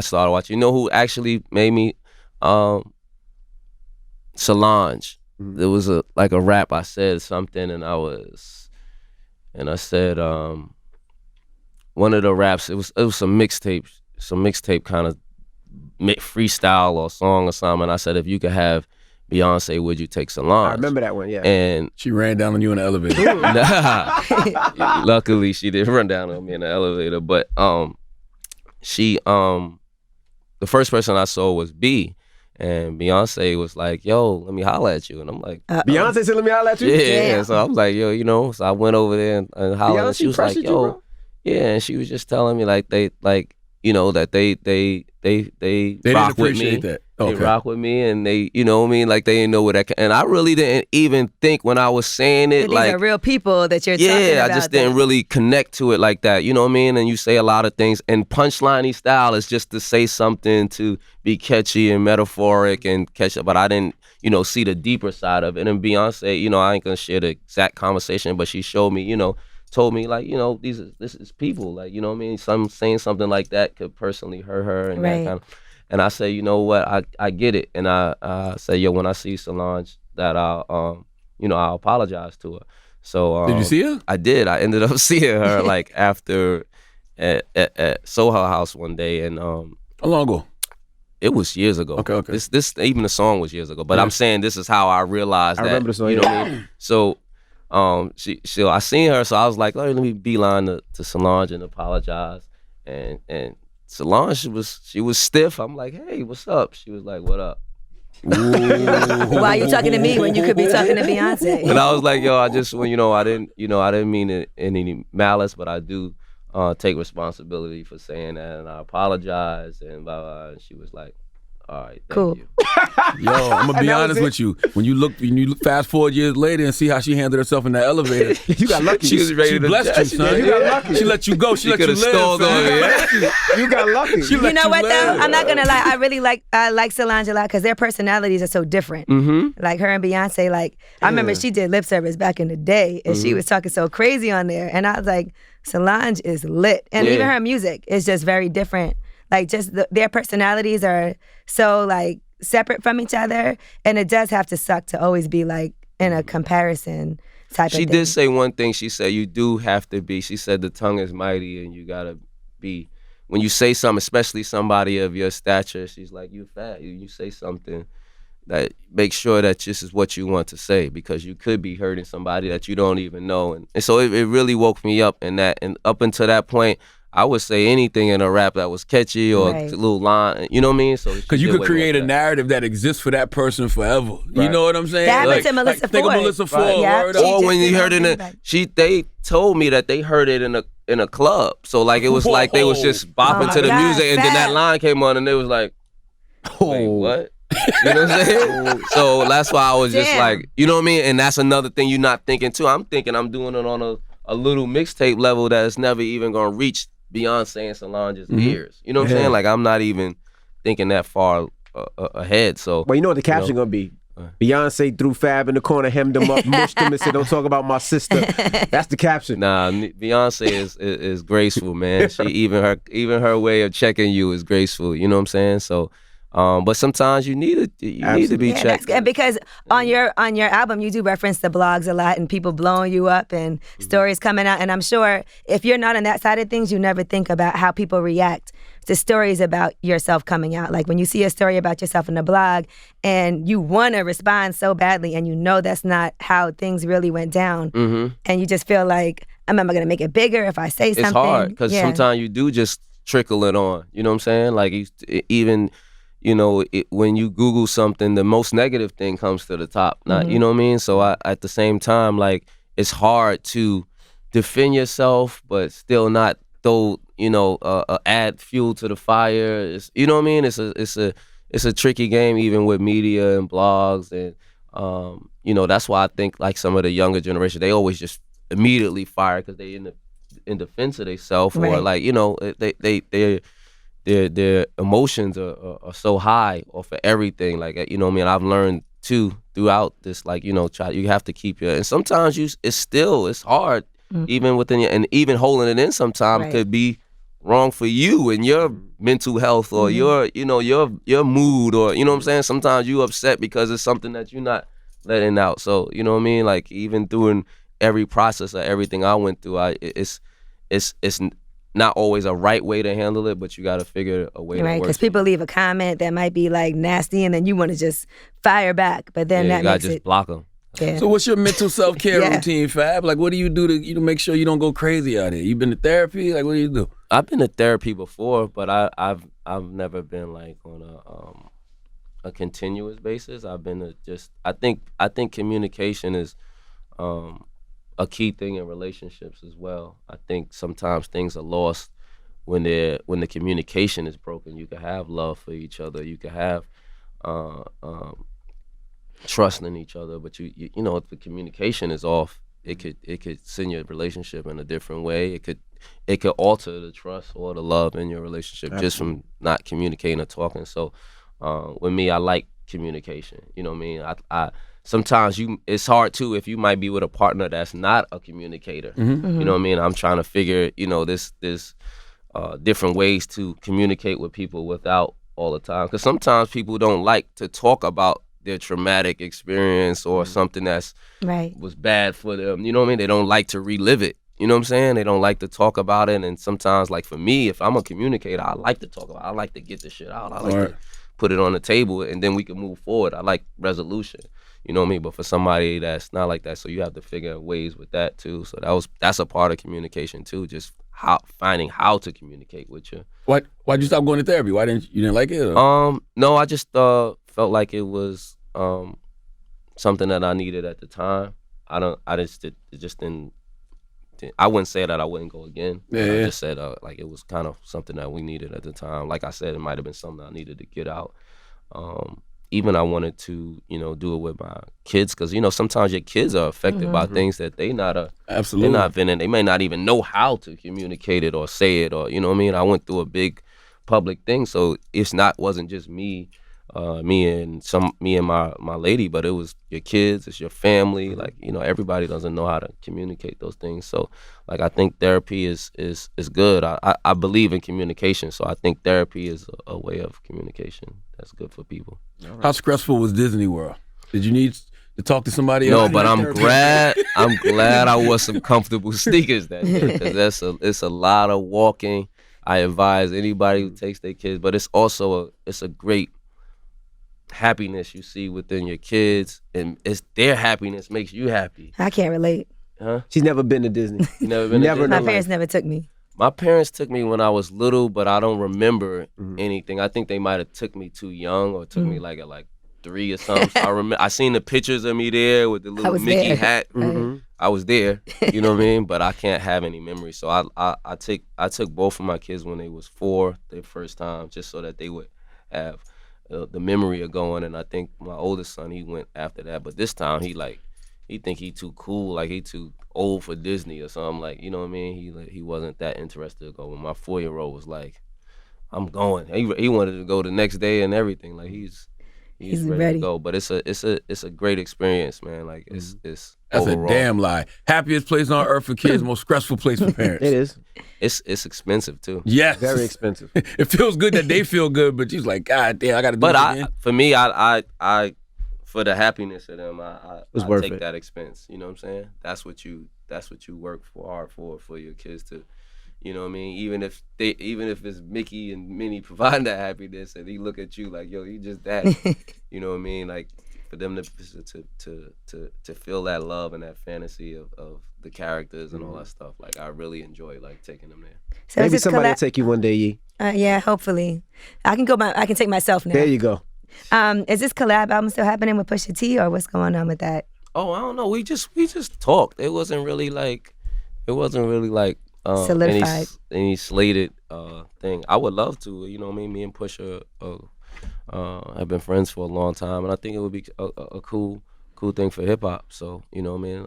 started watching. You know who actually made me? Solange. There was a rap. I said something, and I said one of the raps. It was some mixtape kind of freestyle or song or something. I said if you could have Beyoncé, would you take Solange?
I remember that one. Yeah.
And
She ran down on you in the elevator.
luckily she didn't run down on me in the elevator, but she the first person I saw was B, and Beyonce was like, yo, let me holla at you, and I'm like,
Beyonce said, "Let me holler at you."
yeah. So I was like, yo, you know, so I went over there and hollered, and she was like,
pressured you,
yo,
bro?
yeah, and she was just telling me like they
They
rock
didn't
with
appreciate
me.
that.
They
Okay.
rock with me, and they, you know what I mean, like they didn't know what and I really didn't even think when I was saying it,
These
like,
are real people that you're talking
yeah,
about.
I just didn't really connect to it like that. You know what I mean? And you say a lot of things, and punchline-y style is just to say something to be catchy and metaphoric and catch up. But I didn't, you know, see the deeper side of it. And Beyonce, you know, I ain't gonna share the exact conversation, but she showed me, you know, told me like, you know, this is people, like, you know what I mean? Saying something like that could personally hurt her and
Right.
that kind of. And I say, you know what, I get it. And I say, yo, when I see Solange, that I'll apologize to her. So
Did you see her?
I did. I ended up seeing her like after at Soho House one day, and
How long ago?
it was years ago.
Okay.
This even the song was years ago. But I'm saying this is how I realized
I
that.
remember the song,
You know
yeah.
what I mean? So I seen her, so I was like, oh, let me beeline to Solange and apologize. And Solange, she was stiff. I'm like, hey, what's up? She was like, what up?
Why are you talking to me when you could be talking to Beyonce?
And I was like, yo, I didn't mean it in any malice, but I do take responsibility for saying that, and I apologize, and blah, blah. And she was like, all right, thank
Cool.
you.
Yo, I'm gonna be
that was
honest
it?
with you. When you look fast forward years later and see how she handled herself in that elevator,
You got lucky.
She was ready
she
to
blessed you, son.
You got lucky.
She let you go. She let you
coulda
live.
stole
son.
on me.
You got lucky.
She
You
let
know what
live.
though? I'm not gonna lie. I really like Solange a lot because their personalities are so different.
Mm-hmm.
Like her and Beyonce. Like I remember she did lip service back in the day, and she was talking so crazy on there, and I was like, Solange is lit, and even her music is just very different. Like just their personalities are so like separate from each other, and it does have to suck to always be like in a comparison type of
She
thing.
did say one thing. She said, you do have to be. She said the tongue is mighty, and you gotta be. When you say something, especially somebody of your stature, she's like, you fat. You say something that make sure that this is what you want to say, because you could be hurting somebody that you don't even know. And so it really woke me up in that. And up until that point, I would say anything in a rap that was catchy or a little line, you know what I mean? So
because you could create a narrative that exists for that person forever. You know what I'm saying?
That happened to Melissa Ford.
Think of Melissa Ford.
Yep.
Or when you heard it they told me that they heard it in a club. So like it was like they was just bopping to the music, and then that line came on, and they was like, wait, what? You know what I'm saying? So that's why I was just like, you know what I mean? And that's another thing you're not thinking too. I'm thinking I'm doing it on a little mixtape level that's never even gonna reach Beyoncé and Solange's ears. You know what I'm saying? Like I'm not even thinking that far ahead. So,
well, you know what the caption gonna be? Beyonce threw Fab in the corner, hemmed him up, mushed him, and said, "Don't talk about my sister." That's the caption.
Nah, Beyonce is graceful, man. She even her way of checking you is graceful. You know what I'm saying? So. But sometimes you need to be checked.
And because on your album you do reference the blogs a lot and people blowing you up and stories coming out. And I'm sure if you're not on that side of things, you never think about how people react to stories about yourself coming out. Like when you see a story about yourself in a blog and you want to respond so badly and you know that's not how things really went down, and you just feel like, am I going to make it bigger if I say something?
It's hard because sometimes you do just trickle it on. You know what I'm saying? Like even. You know, when you Google something, the most negative thing comes to the top. Not, you know what I mean? So at the same time, like, it's hard to defend yourself, but still not throw, add fuel to the fire. You know what I mean? It's a tricky game, even with media and blogs, and that's why I think like some of the younger generation, they always just immediately fire because they in defense of themselves, or like their emotions are so high off of everything. Like, you know what I mean? I've learned too throughout this, like, you have to keep and sometimes it's hard, even within and even holding it in sometimes could be wrong for you and your mental health or your mood, or, you know what I'm saying? Sometimes you upset because it's something that you're not letting out. So, you know what I mean? Like, even through every process of everything I went through, it's not always a right way to handle it, but you got to figure a way to work.
Because people leave a comment that might be like nasty, and then you want to just fire back, but then that
you gotta
makes
just
it
block them.
Yeah.
So what's your mental self-care routine, Fab? Like, what do you do to make sure you don't go crazy out here? You been to therapy? Like, what do you do?
I've been to therapy before, but I've never been like on a continuous basis. I've been to just I think communication is a key thing in relationships as well. I think sometimes things are lost when the communication is broken. You can have love for each other. You can have trust in each other, but you know, if the communication is off, it could send your relationship in a different way. It could alter the trust or the love in your relationship just from not communicating or talking. So with me, I like communication. You know what I mean? I sometimes it's hard too if you might be with a partner that's not a communicator. You know what I mean? I'm trying to figure, this different ways to communicate with people without all the time. Because sometimes people don't like to talk about their traumatic experience or something that's was bad for them. You know what I mean? They don't like to relive it. You know what I'm saying? They don't like to talk about it. And sometimes, like for me, if I'm a communicator, I like to talk about it. I like to get the shit out. I like to put it on the table, and then we can move forward. I like resolution. You know what I mean? But for somebody that's not like that, so you have to figure ways with that too. So that's a part of communication too, just finding how to communicate with you.
Why'd you stop going to therapy? Why didn't you like it?
Or? No, I just felt like it was something that I needed at the time. I wouldn't say that I wouldn't go again. I just said like it was kind of something that we needed at the time. Like I said, it might have been something I needed to get out. Even I wanted to, do it with my kids, because sometimes your kids are affected by things that they not venting. They may not even know how to communicate it or say it, or you know what I mean. I went through a big public thing, so wasn't just me and my lady, but it was your kids, it's your family. Like everybody doesn't know how to communicate those things. So like I think therapy is good. I believe in communication, so I think therapy is a way of communication that's good for people.
Right. How stressful was Disney World? Did you need to talk to somebody
else?
No,
but I'm glad I wore some comfortable sneakers that day, because it's a lot of walking. I advise anybody who takes their kids, but it's also a great happiness you see within your kids, and it's their happiness makes you happy.
I can't relate.
Huh?
She's never been to Disney.
You never been to Disney?
My parents never took me.
My parents took me when I was little, but I don't remember anything. I think they might have took me too young or took me like at like 3 or something. So I remember I seen the pictures of me there with the little Mickey
there.
hat. I was there, you know what I mean? But I can't have any memories. So I took both of my kids when they was 4, their first time, just so that they would have the memory of going. And I think my oldest son, he went after that. But this time he think he too cool, like he too old for Disney or something, like, you know what I mean? He wasn't that interested to go. But my 4-year-old was like, I'm going. He wanted to go the next day and everything. Like he's ready to go. But it's a great experience, man. Like it's
That's
overall.
a damn lie. Happiest place on earth for kids, most stressful place for parents.
It is.
It's expensive too.
Yes.
Very expensive.
It feels good that they feel good, but she's like, God damn, I got to do this again.
For me, I for the happiness of them, I
worth
take
it.
that expense. You know what I'm saying? That's what you work hard for your kids to, you know what I mean? Even if it's Mickey and Minnie providing that happiness, and he look at you like, yo, he just that. You know what I mean? Like for them to feel that love and that fantasy of the characters and all that stuff. Like I really enjoy like taking them there.
So
Maybe somebody will take you one day, Yee.
Yeah, hopefully. I can take myself now.
There you go.
Is this collab album still happening with Pusha T, or what's going on with that?
Oh, I don't know. We just talked. It wasn't really like
Solidified.
any slated thing. I would love to. You know what I mean? Me and Pusha have been friends for a long time, and I think it would be a cool thing for hip hop. So you know what I mean?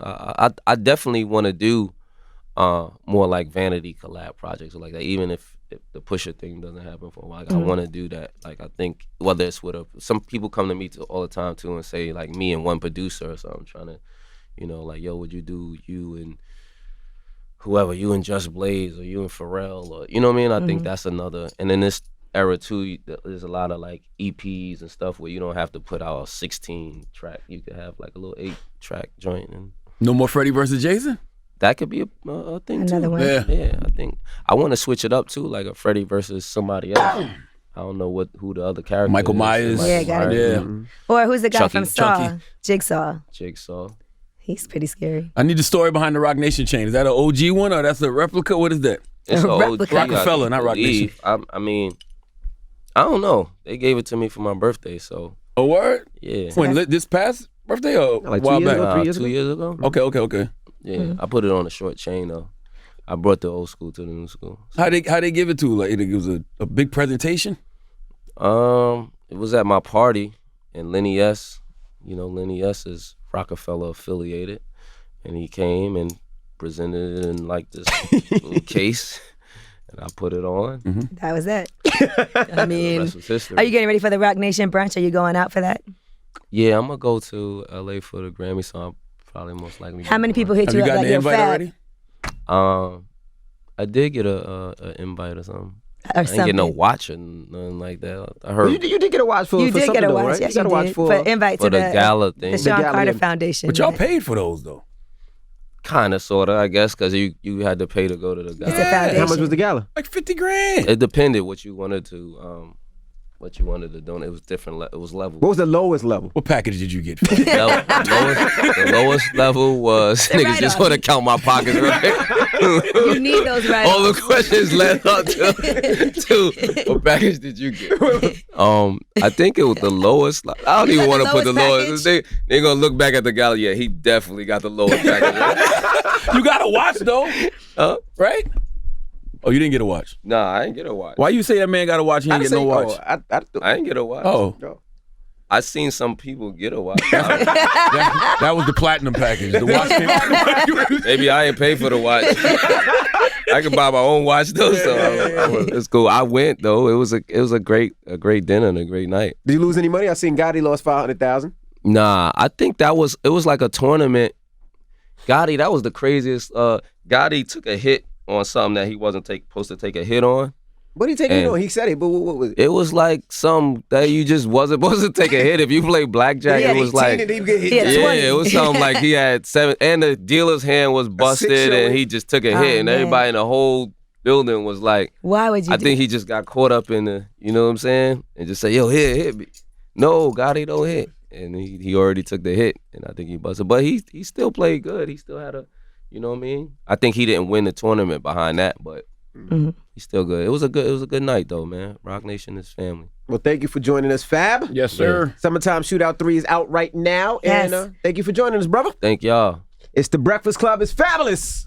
I definitely want to do more like vanity collab projects or like that. Even if the Pusha thing doesn't happen for a while, like, I want to do that. Like I think whether it's with some people come to me all the time too and say like me and one producer or something, trying to, you know, like, yo, would you do you and whoever, you and Just Blaze or you and Pharrell, or you know what I mean? I think that's another. And in this era too, there's a lot of like EPs and stuff where you don't have to put out a 16 track. You could have like a little 8-track joint, and
No more Freddie versus Jason?
that could be a thing too.
Another one.
Yeah, I think I want to switch it up too, like a Freddie versus somebody else. I don't know who the other character
Michael
is.
Myers.
Yeah, gotta be.
Yeah.
Or who's the guy
Chucky.
from Saw?
Chucky.
Jigsaw.
Jigsaw.
He's pretty scary.
I need the story behind the Rock Nation chain. Is that an OG one or that's a replica? What is that?
It's
A
a
replica.
Rockefeller, not Rock Nation.
I mean, I don't know. They gave it to me for my birthday, so
A word?
yeah.
When, this past birthday or
Like
a while
2 years
back?
ago? 3 years
2
ago?
years ago.
Okay.
Yeah, I put it on a short chain though. I brought the old school to the new school.
How they give it to? Like it was a big presentation?
It was at my party, and Lenny S. You know, Lenny S. is Rockefeller affiliated, and he came and presented it in like this little case, and I put it on.
That was it. I
The
mean,
rest was history.
are you getting ready for the Rock Nation brunch? Are you going out for that?
Yeah, I'm gonna go to LA for the Grammy, so I'm probably most likely.
How many people hit
Have
you
you
up
gotten
like
the
you're
invite
fat
already?
I did get a invite or something.
or
I didn't get no
something?
watch or nothing like that. I
Well,
heard
you did get a watch for
You
for
did
something
get a
though,
watch.
right?
Yes,
you got
you
a watch
did.
for
invite
for
to
the gala thing.
the Sean
gala
Carter
in-
Foundation.
But y'all
right?
paid for those though.
Kind of, sort of, I guess, because you had to pay to go to the
It's a
gala.
foundation.
How much was the gala?
Like 50 grand.
It depended what you wanted to donate. It was different. It was levels.
What was the lowest level?
What package did you get?
The lowest level was niggas just
write-off.
want to count my pockets, right?
You need those right.
All the questions led up to what package did you get? I think it was the lowest. I don't even want to put the lowest. They gonna look back at the gala. Yeah, he definitely got the lowest package. Right?
You got a watch though, right? Oh, you didn't get a watch.
Nah, I didn't get a watch.
Why you say that man got a watch? He
I
didn't
didn't
get no
say-
watch.
I didn't get a watch.
Oh,
I seen some people get a watch.
that was the platinum package. The watch came.
Maybe I ain't pay for the watch. I could buy my own watch though, so it's cool. I went though. It was a great dinner and a great night.
Did you lose any money? I seen Gotti lost $500,000.
Nah, I think it was like a tournament. Gotti, that was the craziest. Gotti took a hit on something that he wasn't supposed to take a hit on.
What did he take it
And-
on? He said it, but what was it?
It was like some that you just wasn't supposed to take a hit. If you play blackjack,
He had
it was
18
like
and he get hit.
He had
yeah,
20.
it was something like he had 7, and the dealer's hand was busted, and
showing.
he just took a
Oh,
hit, and
man.
everybody in the whole building was like,
Why would you?
I think he just got caught up in the, you know what I'm saying, and just say, yo, hit me. No, Gotti don't hit, and he already took the hit, and I think he busted, but he still played good. He still had a, you know what I mean. I think he didn't win the tournament behind that, but He's still good. It was a good night though, man. Rock Nation is family.
Well, thank you for joining us, Fab.
Yes, sir.
Summertime Shootout 3 is out right now.
Yes.
And thank you for joining us, brother.
Thank y'all.
It's The Breakfast Club. It's Fabolous.